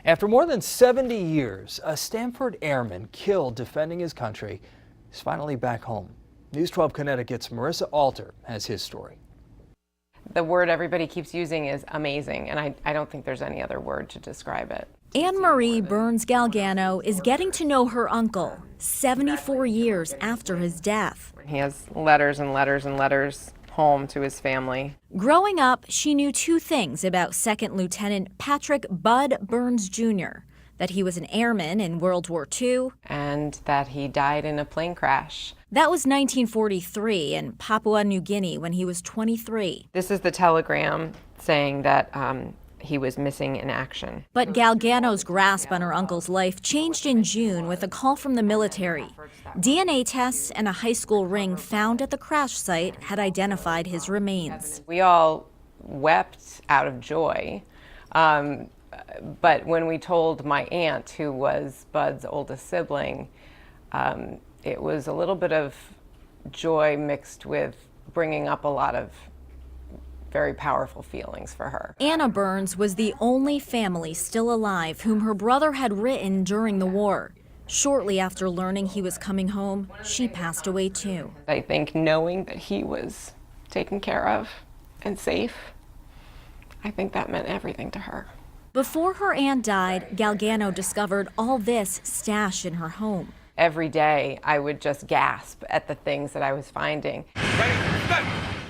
After more than 70 years, a Stanford airman killed defending his country is finally back home. News 12 Connecticut's Marissa Alter has his story. The word everybody keeps using is amazing, and I don't think there's any other word to describe it. AnnMarie Burns Galgano is getting to know her uncle 74 years after his death. He has letters and letters and letters home to his family. Growing up, she knew two things about Second Lieutenant Patrick Bud Burns Jr., that he was an airman in World War II, and that he died in a plane crash. That was 1943 in Papua New Guinea when he was 23. This is the telegram saying that he was missing in action. But Galgano's grasp on her uncle's life changed in June with a call from the military. DNA tests and a high school ring found at the crash site had identified his remains. We all wept out of joy. But when we told my aunt, who was Bud's oldest sibling, it was a little bit of joy mixed with bringing up a lot of very powerful feelings for her. Anna Burns was the only family still alive whom her brother had written during the war. Shortly after learning he was coming home, she passed away too. I think knowing that he was taken care of and safe, I think that meant everything to her. Before her aunt died, Galgano discovered all this stashed in her home. Every day, I would just gasp at the things that I was finding.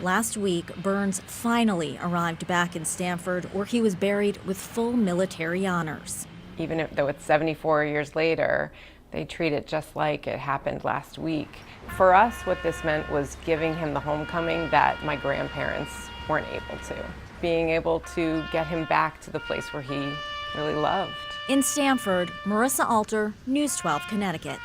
Last week, Burns finally arrived back in Stanford, where he was buried with full military honors. Even though it's 74 years later, they treat it just like it happened last week. For us, what this meant was giving him the homecoming that my grandparents weren't able to. Being able to get him back to the place where he really loved. In Stanford, Marissa Alter, News 12 Connecticut.